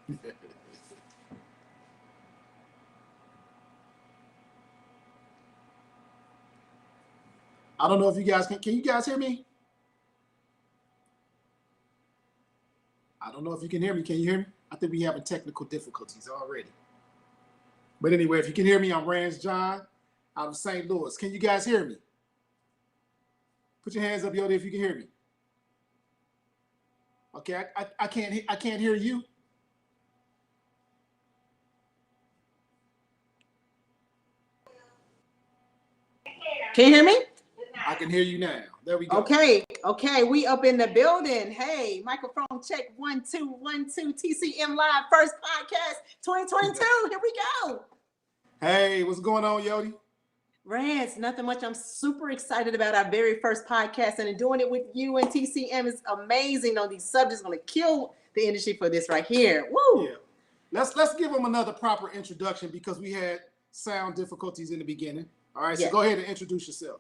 I don't know if you guys can you guys hear me? I don't know if you can hear me. Can you hear me? I think we're having technical difficulties already. But anyway, if you can hear me, I'm Rance John out of St. Louis. Can you guys hear me? Put your hands up, Yodi, if you can hear me. Okay, I can't hear you. Can you hear me? I can hear you now. There we go. Okay, we up in the building. Hey, microphone check 1 2 1 2 TCM live first podcast 2022. Here we go. Hey, what's going on, Yodi? Rance, nothing much. I'm super excited about our very first podcast, and doing it with you and TCM is amazing on these subjects. Going to kill the industry for this right here. Woo! Yeah. Let's give them another proper introduction because we had sound difficulties in the beginning. All right, so go ahead and introduce yourself.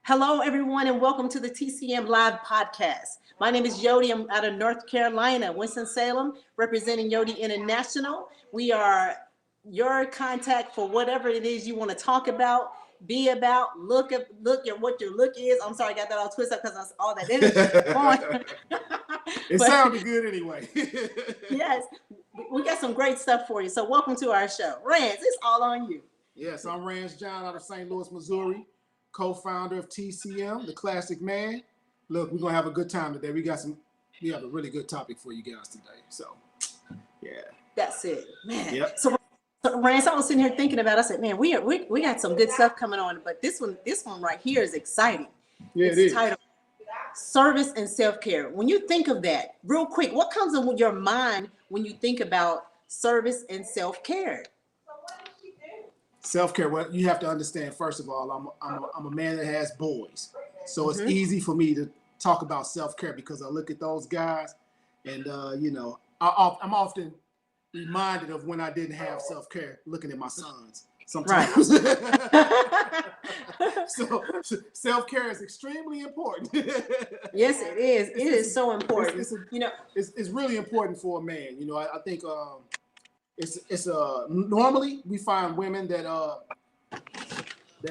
Hello, everyone, and welcome to the TCM Live Podcast. My name is Yodi. I'm out of North Carolina, Winston-Salem, representing Yodi International. We are your contact for whatever it is you want to talk about, be about, look at what your look is. I'm sorry, I got that all twisted up because that's all that is. It sounded good anyway. Yes, we got some great stuff for you. So welcome to our show. Rance, it's all on you. Yes, I'm Rance John out of St. Louis, Missouri, co-founder of TCM, the Classic Man. Look, we're going to have a good time today. We have a really good topic for you guys today. So, yeah. That's it, man. Yep. So Rance, I was sitting here thinking about, I said, man, we got some good stuff coming on, but this one right here is exciting. Yeah, it's titled Service and Self-Care. When you think of that, real quick, what comes in your mind when you think about service and self-care? Self-care, well, you have to understand, first of all, I'm a man that has boys. So it's easy for me to talk about self-care because I look at those guys and, I'm often reminded of when I didn't have self-care looking at my sons sometimes. Right. So self-care is extremely important. Yes, it is. It is so important. It's really important for a man. I think it's normally we find women that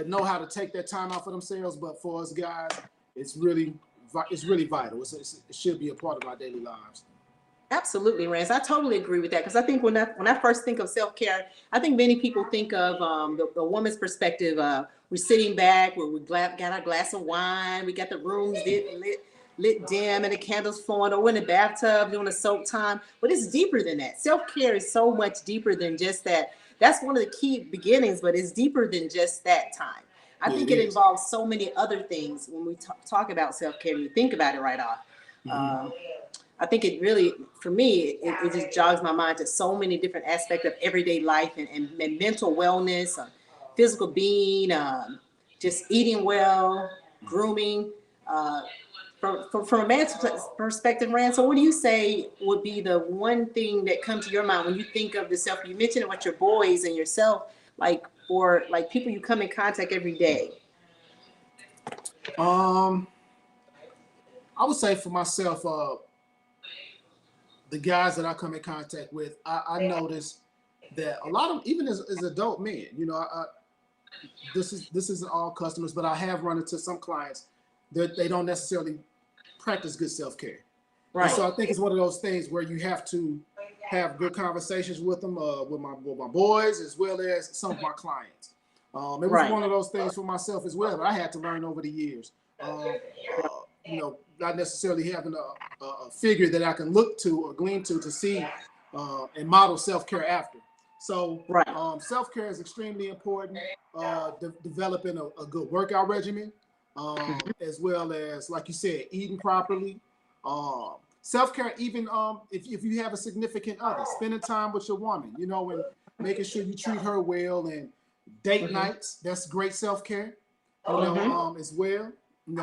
know how to take that time out for themselves, but for us guys, it's really vital. It should be a part of our daily lives. Absolutely, Rance. I totally agree with that because I think when I first think of self-care, I think many people think of the woman's perspective. We're sitting back, where we got our glass of wine, we got the rooms lit dim and the candles flowing, or we're in the bathtub doing a soap time. But it's deeper than that. Self-care is so much deeper than just that. That's one of the key beginnings, but it's deeper than just that time. I think it involves so many other things when we talk about self-care. When you think about it right off. I think it really, for me, it just jogs my mind to so many different aspects of everyday life and mental wellness, physical being, just eating well, grooming. From a man's perspective, Rance, so what do you say would be the one thing that comes to your mind when you think of the self? You mentioned it with your boys and yourself, for people you come in contact every day. I would say for myself, the guys that I come in contact with, I notice that a lot of, even as adult men, this isn't all customers, but I have run into some clients that they don't necessarily practice good self-care. Right. And so I think it's one of those things where you have to have good conversations with them, with my boys, as well as some of my clients. It was one of those things for myself as well that I had to learn over the years. Not necessarily having a figure that I can look to or glean to see and model self-care after. So self-care is extremely important. Developing a good workout regimen, as well as, like you said, eating properly. Self-care, even if you have a significant other, spending time with your woman, and making sure you treat her well, and date nights, that's great self-care, as well.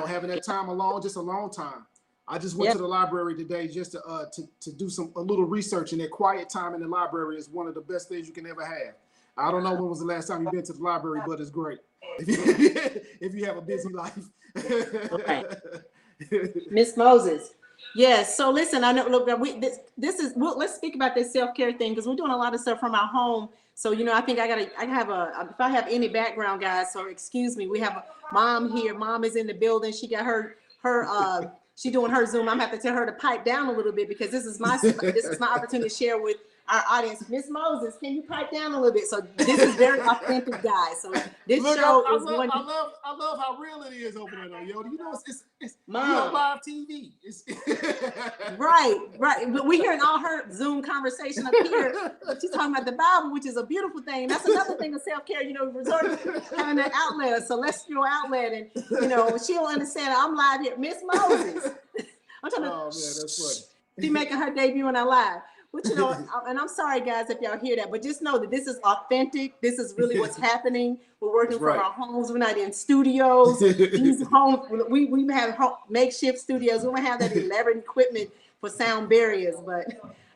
Having that time alone, just alone time. I just went to the library today just to do a little research, and that quiet time in the library is one of the best things you can ever have. I don't know when was the last time you've been to the library, but it's great if you have a busy life. Miss Moses. Yes. So listen, I know. Look, this is. Well, let's speak about this self-care thing because we're doing a lot of stuff from our home. So I think I have if I have any background, guys. So excuse me. We have a mom here. Mom is in the building. She got she doing her Zoom. I'm gonna have to tell her to pipe down a little bit because this is my opportunity to share with our audience. Miss Moses, can you pipe down a little bit? So this is very authentic, guys. So this show is going. I love how real it is over there, though, Yodi. You know, it's Mom. live TV. It's right. But we're hearing all her Zoom conversation up here. She's talking about the Bible, which is a beautiful thing. That's another thing of self-care. Resort to having an outlet, a celestial outlet, and she'll understand. I'm live here, Miss Moses. I'm trying to. Oh man, that's funny. She's making her debut on our live. But and I'm sorry guys if y'all hear that, but just know that this is authentic. This is really what's happening. We're working from our homes. We're not in studios. These homes, we have makeshift studios. We don't have that elaborate equipment for sound barriers. But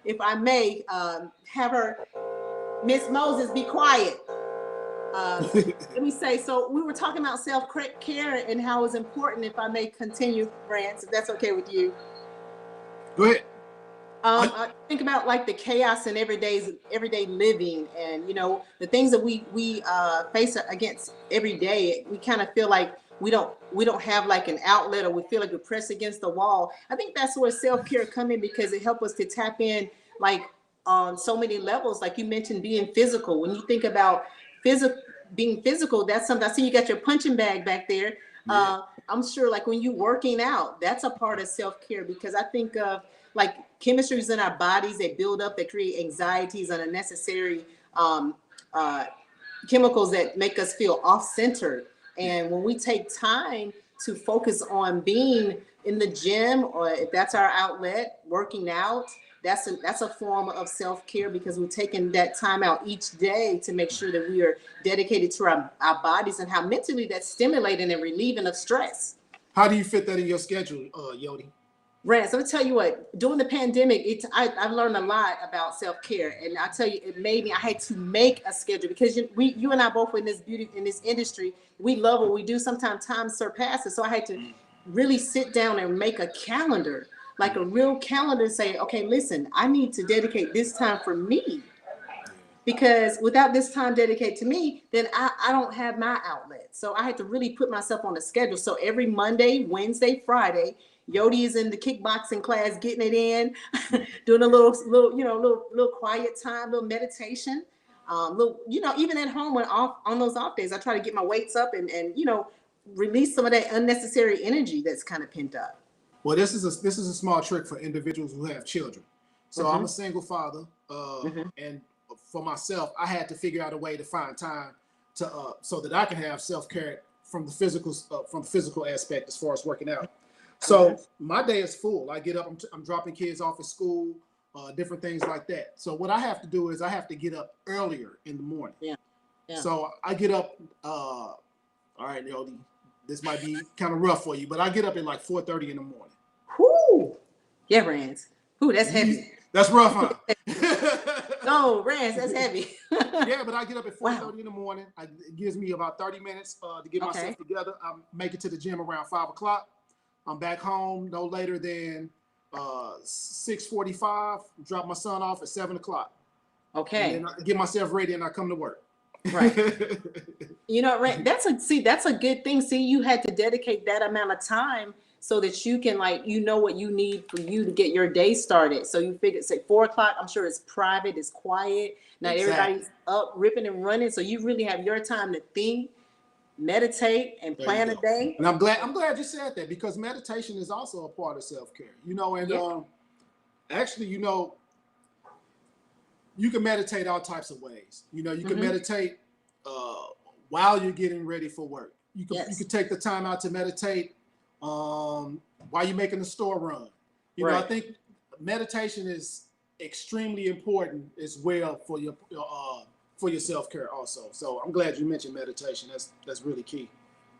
if I may have her, Miss Moses, be quiet. Let me say, so we were talking about self-care and how it's important. If I may continue, Rance, if that's okay with you. Go ahead. I think about like the chaos in everyday living, and the things that we face against every day. We kind of feel like we don't have like an outlet, or we feel like we're pressed against the wall. I think that's where self-care come in, because it helps us to tap in like on so many levels. Like you mentioned, being physical. When you think about being physical, that's something. I see you got your punching bag back there. Yeah. I'm sure like when you working out, that's a part of self-care, because I think of like chemistries in our bodies, they build up, they create anxieties and unnecessary chemicals that make us feel off-centered. And when we take time to focus on being in the gym, or if that's our outlet, working out, that's a form of self-care, because we're taking that time out each day to make sure that we are dedicated to our bodies, and how mentally that's stimulating and relieving of stress. How do you fit that in your schedule, Yodi? Rance, let me tell you what, during the pandemic, I've learned a lot about self-care. And I tell you, it made me, I had to make a schedule, because you and I both in this industry, we love what we do. Sometimes time surpasses. So I had to really sit down and make a calendar, like a real calendar, and say, okay, listen, I need to dedicate this time for me. Because without this time dedicated to me, then I don't have my outlet. So I had to really put myself on a schedule. So every Monday, Wednesday, Friday, Yodi is in the kickboxing class, getting it in, doing a little quiet time, little meditation, even at home on those off days, I try to get my weights up and release some of that unnecessary energy that's kind of pent up. Well, this is a small trick for individuals who have children. So I'm a single father, and for myself, I had to figure out a way to find time to so that I can have self-care from the physical aspect as far as working out. So my day is full. I get up, I'm dropping kids off at school, different things like that. So what I have to do is I have to get up earlier in the morning. Yeah. So I get up, all right, Yodi, this might be kind of rough for you, but I get up at like 4:30 in the morning. Whoo! Yeah, Rance. Ooh, that's heavy. That's rough, huh? No, Rance, that's heavy. Yeah, but I get up at 4:30 in the morning. It gives me about 30 minutes to get myself together. I make it to the gym around 5 o'clock. I'm back home no later than 6:45. Drop my son off at 7 o'clock. Okay. And then I get myself ready and I come to work. Right. Rance, that's a good thing. See, you had to dedicate that amount of time so that you can what you need for you to get your day started. So you figured, say 4 o'clock, I'm sure it's private, it's quiet. Now everybody's up, ripping and running. So you really have your time to think, meditate, and plan a day. And I'm glad you said that, because meditation is also a part of self-care. Actually, you can meditate all types of ways. You can meditate while you're getting ready for work. You can take the time out to meditate while you're making the store run. I think meditation is extremely important as well for your self-care also. So I'm glad you mentioned meditation. That's really key.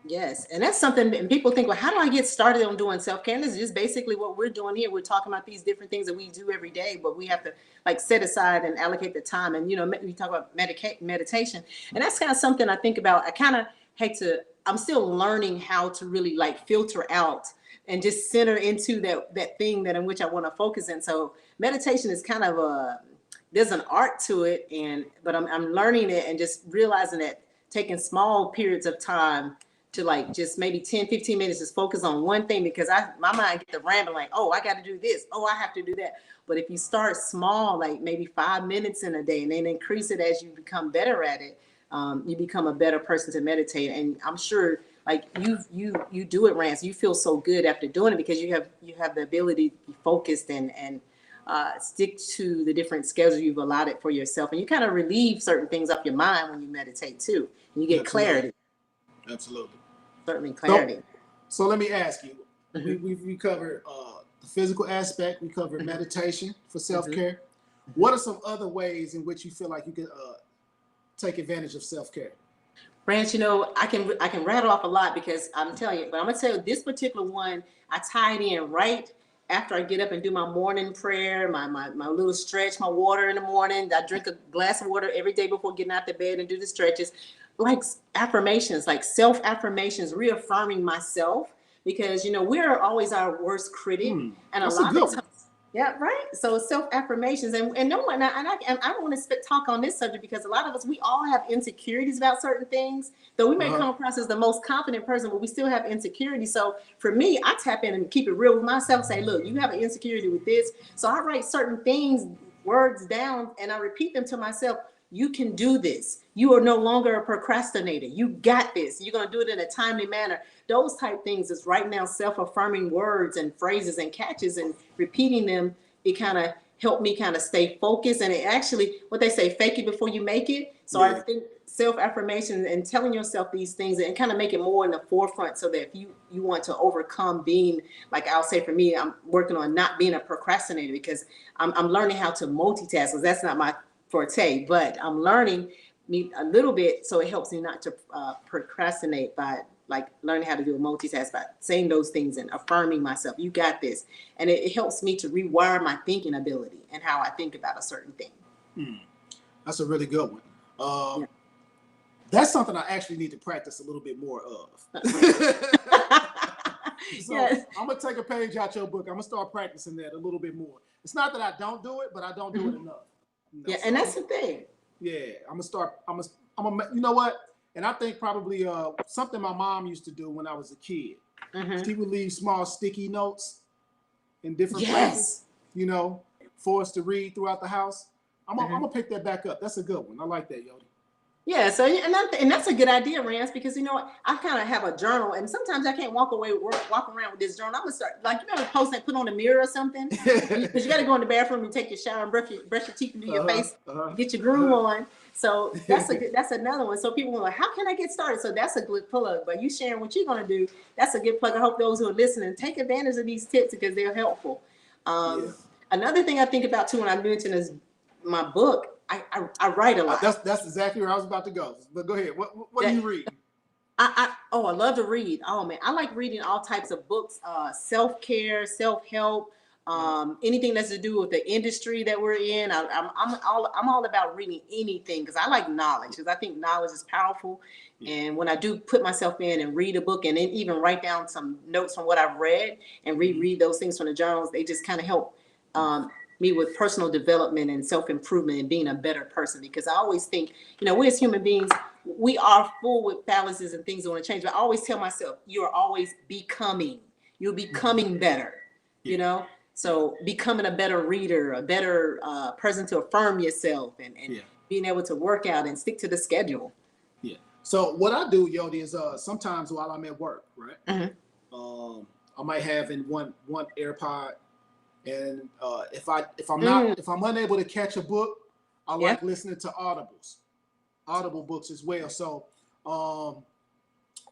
Yes. And that's something, and people think, well, how do I get started on doing self-care? And this is just basically what we're doing here. We're talking about these different things that we do every day, but we have to set aside and allocate the time. And, we talk about meditation. And that's kind of something I think about. I kind of I'm still learning how to really filter out and just center into that thing that in which I want to focus in. So meditation is kind of there's an art to it, but I'm learning it and just realizing that taking small periods of time to like just maybe 10, 15 minutes, just focus on one thing, because my mind get to rambling like, oh, I got to do this. Oh, I have to do that. But if you start small, like maybe 5 minutes in a day, and then increase it as you become better at it, you become a better person to meditate. And I'm sure like you do it, Rance. You feel so good after doing it because you have the ability to be focused and stick to the different schedules you've allotted for yourself. And you kind of relieve certain things off your mind when you meditate too. And you get clarity. Absolutely. Certainly clarity. So let me ask you, we covered the physical aspect, we covered meditation for self-care. What are some other ways in which you feel like you could take advantage of self-care? Rance, you know, I can rattle off a lot because I'm telling you, but I'm gonna tell you this particular one, I tie it in right after I get up and do my morning prayer, my little stretch, my water in the morning. I drink a glass of water every day before getting out of bed and do the stretches. Like affirmations, like self-affirmations, reaffirming myself, because, you know, we're always our worst critic. And a lot of times, yeah, right. So self-affirmations and no one, and I don't want to talk on this subject because a lot of us, we all have insecurities about certain things. Though we may come across as the most confident person, but we still have insecurities. So for me, I tap in and keep it real with myself. Say, look, you have an insecurity with this. So I write certain things, words down, and I repeat them to myself. You can do this. You are no longer a procrastinator. You got this. You're going to do it in a timely manner. Those type things is right now self-affirming words and phrases and catches, and repeating them. It kind of helped me kind of stay focused. And it actually, what they say, fake it before you make it. So I think self-affirmation and telling yourself these things and kind of make it more in the forefront, so that if you want to overcome being, like I'll say for me, I'm working on not being a procrastinator, because I'm learning how to multitask, because that's not my forte, but I'm learning a little bit, so it helps me not to procrastinate by like learning how to do a multitask, by saying those things and affirming myself. You got this. And it helps me to rewire my thinking ability and how I think about a certain thing. That's a really good one. That's something I actually need to practice a little bit more of. I'm gonna take a page out your book. I'm gonna start practicing that a little bit more. It's not that I don't do it, but I don't do it enough. Yeah, so and that's the thing. Yeah, I'm gonna, you know what? And I think probably something my mom used to do when I was a kid. She would leave small sticky notes in different places, you know, for us to read throughout the house. I'm gonna pick that back up. That's a good one. I like that, Yodi. Yeah, so and that's a good idea, Rance, because you know what, I kind of have a journal, and sometimes I can't walk around with this journal. I'm gonna start, like, you know, post that, put on a mirror or something, because you got to go in the bathroom and take your shower and brush your teeth and do your face, get your groove on. So that's another one. So people are like, how can I get started? So that's a good plug. But you sharing what you're gonna do, that's a good plug. I hope those who are listening take advantage of these tips because they're helpful. Another thing I think about too when I mention is my book. I write a lot. That's exactly where I was about to go. But go ahead. What do you read? I love to read. Oh man, I like reading all types of books, self-care, self-help, anything that's to do with the industry that we're in. I'm all about reading anything because I like knowledge, because I think knowledge is powerful. And when I do put myself in and read a book and then even write down some notes from what I've read and reread those things from the journals, they just kind of help me with personal development and self-improvement and being a better person. Because I always think, you know, we as human beings, we are full with fallacies and things that want to change. But I always tell myself, you are always becoming. You're becoming better, you know? So becoming a better reader, a better person to affirm yourself, and being able to work out and stick to the schedule. Yeah. So what I do, Yodi, is sometimes while I'm at work, right? I might have in one AirPod. And if I'm unable to catch a book, I like listening to audible books as well. So,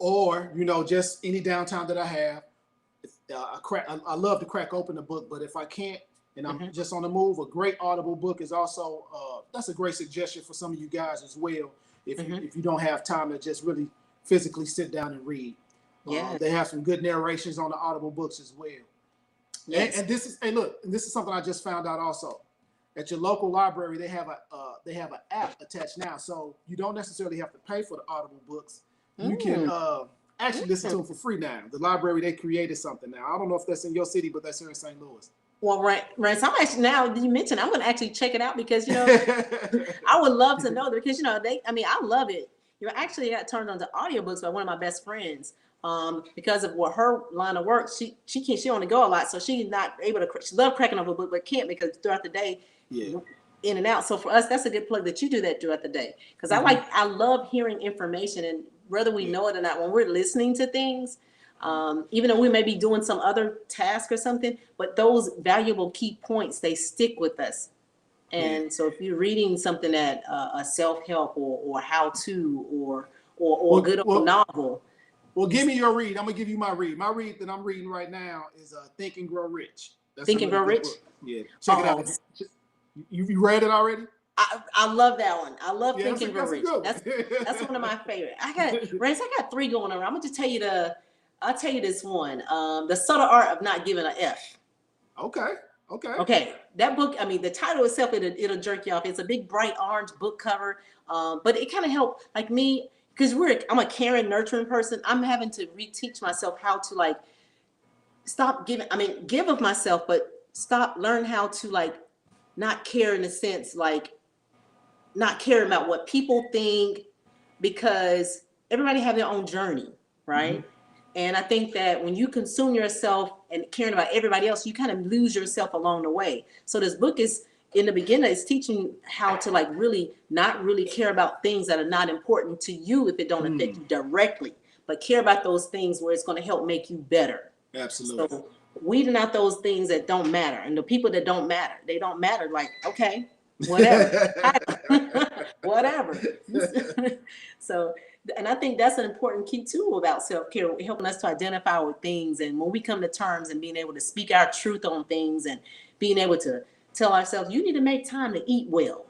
or, you know, just any downtime that I have, I love to crack open a book. But if I can't, and I'm just on the move, a great audible book is also that's a great suggestion for some of you guys as well. If you don't have time to just really physically sit down and read, they have some good narrations on the audible books as well. Yes. And this is something I just found out also. At your local library, they have an app attached now, so you don't necessarily have to pay for the Audible books. You can actually listen to them for free now. The library, they created something now. I don't know if that's in your city, but that's here in St. Louis. Well, Rance, I'm actually, now that you mentioned, I'm going to actually check it out because, you know, I would love to know that because, you know, I love it. You know, actually got turned on to audiobooks by one of my best friends. Because of what her line of work, she only go a lot, so she's not able to. She loves cracking up a book, but can't because throughout the day, in and out. So for us, that's a good plug that you do that throughout the day. Because I love hearing information, and whether we know it or not, when we're listening to things, even though we may be doing some other task or something, but those valuable key points, they stick with us. And so if you're reading something that a self-help or how-to or a good old novel. Well, give me your read. I'm gonna give you my read. My read that I'm reading right now is Think and Grow Rich. That's Think and Grow Rich? Book. Yeah, check it out. You read it already? I love that one. I love Think and Grow Rich. That's one of my favorite. Rance, I got 3 going around. I'm gonna just tell you I'll tell you this one. The Subtle Art of Not Giving an F. Okay. That book, I mean, the title itself, it'll jerk you off. It's a big bright orange book cover. But it kind of helped like me. Because I'm a caring, nurturing person. I'm having to reteach myself how to like stop giving. I mean, give of myself, but learn how to like not care in a sense, like not caring about what people think, because everybody have their own journey, right? Mm-hmm. And I think that when you consume yourself and caring about everybody else, you kind of lose yourself along the way. So this book is, in the beginning, it's teaching how to like really not really care about things that are not important to you if it don't affect you directly, but care about those things where it's going to help make you better. Absolutely. So weeding out those things that don't matter, and the people that don't matter, they don't matter. Like, okay, whatever, whatever. So, and I think that's an important key too about self-care, helping us to identify with things, and when we come to terms and being able to speak our truth on things and being able to tell ourselves, you need to make time to eat well.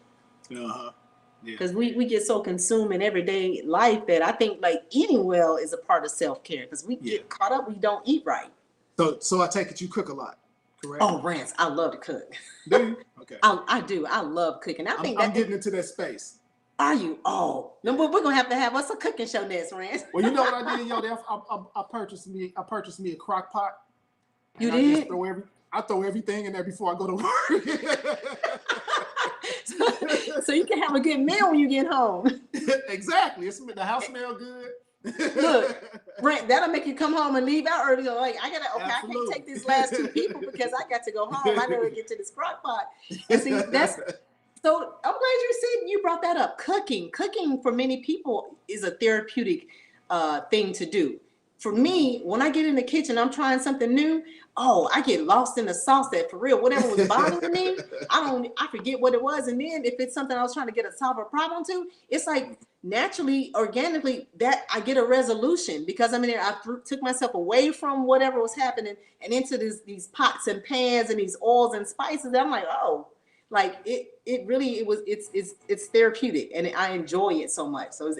Because we get so consumed in everyday life that I think like eating well is a part of self-care, because we get caught up, we don't eat right. So I take it you cook a lot, correct? Oh, Rance, I love to cook. Do you? Okay. I do. I love cooking. I'm getting into that space. Are you? Oh, no, we're gonna have to have us a cooking show next, Rance. Well, you know what I did, Yodi? I purchased me a crock pot. You did? I throw everything in there before I go to work. so you can have a good meal when you get home. Exactly. The house smells good. Look, Brent, that'll make you come home and leave out early. Like, I can't take these last 2 people because I got to go home. I gotta get to this crock pot. And see, so I'm glad you brought that up. Cooking for many people is a therapeutic thing to do. For me, when I get in the kitchen, I'm trying something new. Oh, I get lost in the sauce that for real, whatever was bothering me, I forget what it was. And then if it's something I was trying to solve a problem to, it's like naturally, organically, that I get a resolution, because I mean, I took myself away from whatever was happening and into these pots and pans and these oils and spices. And I'm like, oh, like it's therapeutic, and I enjoy it so much. So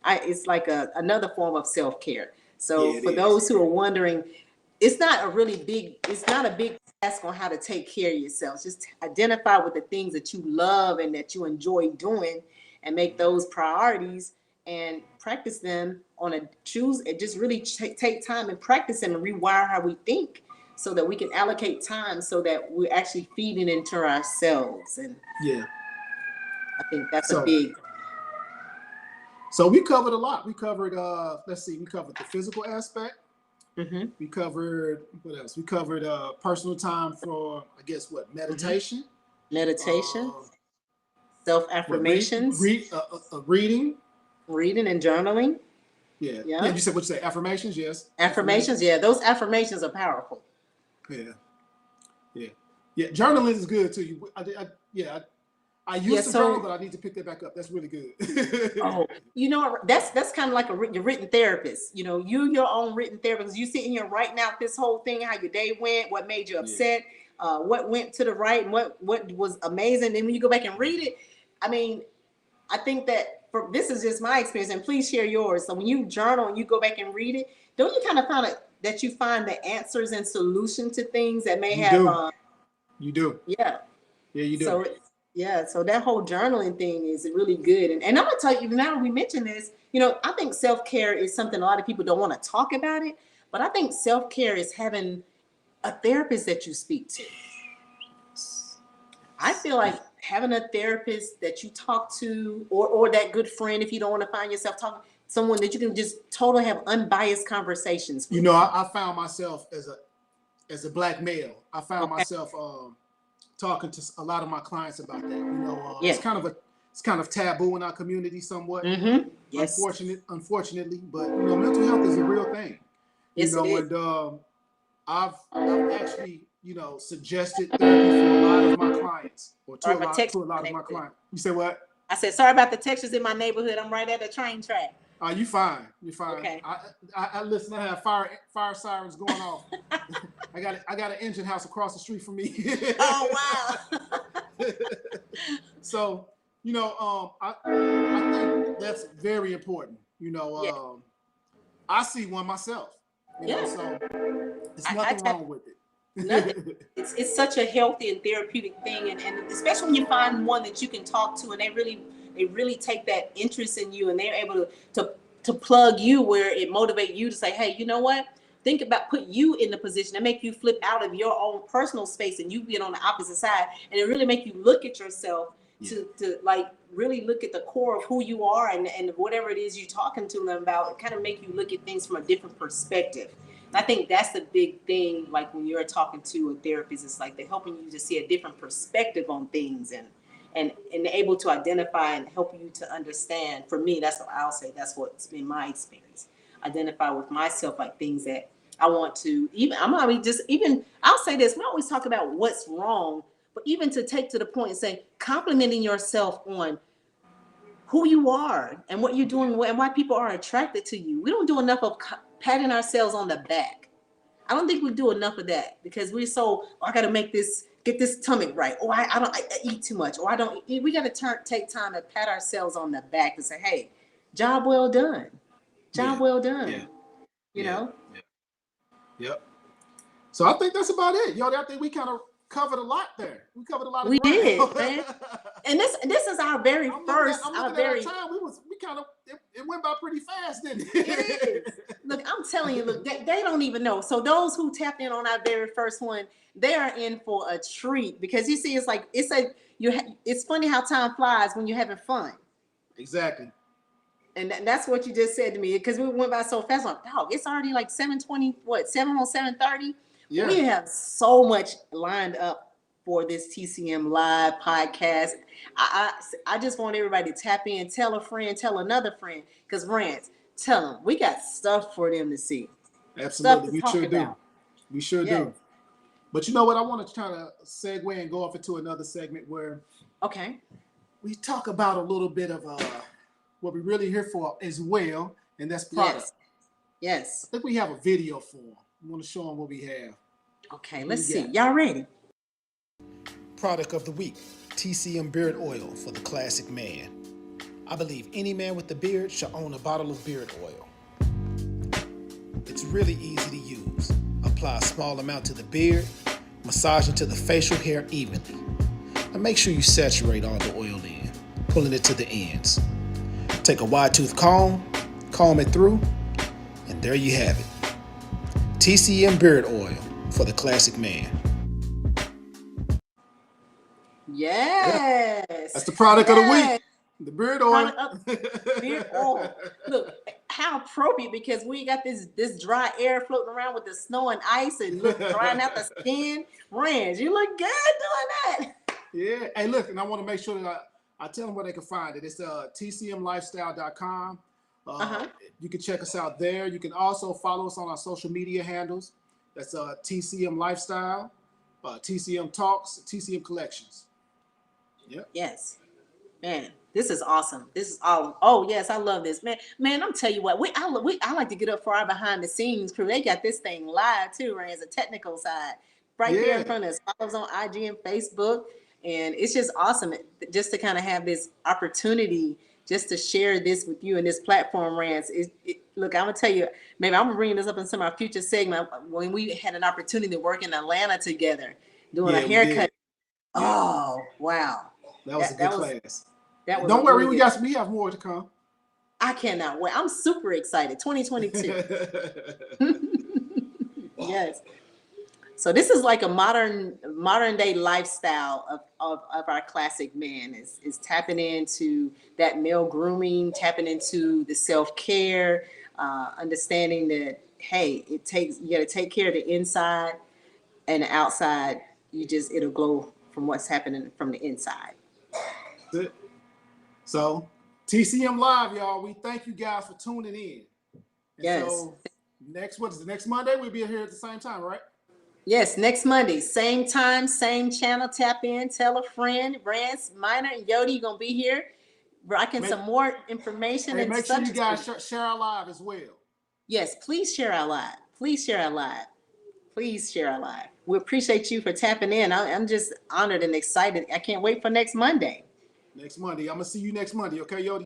it's like another form of self-care. So for those who are wondering, it's not a big task on how to take care of yourself. Just identify with the things that you love and that you enjoy doing, and make those priorities and practice them just really take time and practice them and rewire how we think, so that we can allocate time so that we're actually feeding into ourselves. And I think that's a big. So we covered a lot. We covered, we covered the physical aspect. Mm-hmm. We covered, what else? We covered personal time for, I guess, meditation. Meditation. Self-affirmations. Reading. Reading and journaling. Yeah. You said what you say? Affirmations, yes. Affirmations, yeah. Those affirmations are powerful. Yeah. Journaling is good too. I used to journal, but I need to pick that back up. That's really good. You know, that's kind of like your written therapist. You know, your own written therapist. You sitting here writing out this whole thing, how your day went, what made you upset, what went to the right, and what was amazing. And when you go back and read it, I mean, I think that this is just my experience, and please share yours. So when you journal and you go back and read it, don't you kind of find that you find the answers and solution to things that may have. You do. Yeah. Yeah, you do. So Yeah, so that whole journaling thing is really good. And I'm gonna tell you, now that we mention this, I think self-care is something a lot of people don't want to talk about it, but I think self-care is having a therapist that you speak to. I feel like having a therapist that you talk to, or that good friend, if you don't want to find yourself talking, someone that you can just totally have unbiased conversations with. I found myself as a black male, I found myself talking to a lot of my clients about that. It's kind of taboo in our community somewhat. Mm-hmm. Yes. Unfortunately, but mental health is a real thing. Yes, it is. And I've actually suggested therapy for a lot of my clients, or to a lot of my clients. You say what? I said, sorry about the Texas in my neighborhood. I'm right at the train track. You fine. You're fine. Okay. I listen. I have fire sirens going off. I got an engine house across the street from me. Oh wow. So I think that's very important. I see one myself. So there's nothing wrong with it. It's such a healthy and therapeutic thing, and especially when you find one that you can talk to, and they really take that interest in you, and they're able to plug you where it motivate you to say, hey, you know what? Think about, put you in the position and make you flip out of your own personal space, and you get on the opposite side, and it really make you look at yourself to like really look at the core of who you are, and whatever it is you're talking to them about, it kind of make you look at things from a different perspective. And I think that's the big thing, like when you're talking to a therapist, it's like they're helping you to see a different perspective on things, and able to identify and help you to understand. For me, that's what I'll say. That's what's been my experience. Identify with myself, like things that I want to, I'll say this, we always talk about what's wrong, but even to take to the point and say, complimenting yourself on who you are and what you're doing and why people are attracted to you. We don't do enough of patting ourselves on the back. I don't think we do enough of that, because we're so, I got to get this stomach right. Or I eat too much. Or I don't eat. We got to take time to pat ourselves on the back and say, hey, job well done. Job well done. You know? Yep. So I think that's about it. I think we kind of covered a lot there. We covered a lot of ground. We did, man. And this is our very first. I'm looking at our time. It went by pretty fast, didn't it? It is. Look, I'm telling you, look, they don't even know. So those who tapped in on our very first one, they are in for a treat, because you see, it's funny how time flies when you're having fun. Exactly. And that's what you just said to me, because we went by so fast. I'm like, dog, it's already like 7:20. What, 7:30? Yeah. We have so much lined up for this TCM live podcast. I just want everybody to tap in, tell a friend, tell another friend, because Rance, tell them we got stuff for them to see. Absolutely, we sure do. We sure do. But you know what? I want to try to segue and go off into another segment where we talk about a little bit of what we're really here for as well, and that's product. Yes. I think we have a video for them. We want to show them what we have. Okay, let's see. Y'all ready? Product of the week, TCM beard oil for the classic man. I believe any man with a beard should own a bottle of beard oil. It's really easy to use. Apply a small amount to the beard, massage into the facial hair evenly. And make sure you saturate all the oil in, pulling it to the ends. Take a wide tooth comb it through, and there you have it. TCM beard oil for the classic man. Yes. That's the product of the week. The beard oil. Beard oil. Look, how appropriate, because we got this dry air floating around with the snow and ice and drying out the skin. Rance, you look good doing that. Yeah. Hey, look, and I want to make sure that I tell them where they can find it. It's tcmlifestyle.com. You can check us out there. You can also follow us on our social media handles. That's TCM Lifestyle, TCM Talks, TCM Collections. Yep. Yes. Man, this is awesome. This is all. Oh yes, I love this, man. I'm tell you what, I like to get up for our behind the scenes crew. They got this thing live too, right? As a technical side, right there in front of us. Follows on IG and Facebook, and it's just awesome just to kind of have this opportunity just to share this with you in this platform, Rance. Look, I'm gonna tell you, maybe I'm gonna bring this up in some of our future segment when we had an opportunity to work in Atlanta together, doing a haircut. Oh wow. That was a good class. That was Don't worry, really we have more to come. I cannot wait. I'm super excited. 2022. Yes. So this is like a modern day lifestyle of our classic man is tapping into that male grooming, tapping into the self-care, understanding that, hey, you got to take care of the inside and the outside. It'll glow from what's happening from the inside. That's it. So TCM Live, y'all, we thank you guys for tuning in. And yes. So next Monday? We'll be here at the same time, right? Yes, next Monday, same time, same channel. Tap in, tell a friend. Rance, Minor, and Yodi gonna be here, rocking some more information. Hey, and make sure you guys share our live as well. Yes, please share our live. Please share our live. Please share our live. We appreciate you for tapping in. I'm just honored and excited. I can't wait for next Monday. Next Monday. I'm gonna see you next Monday, okay, Yodi?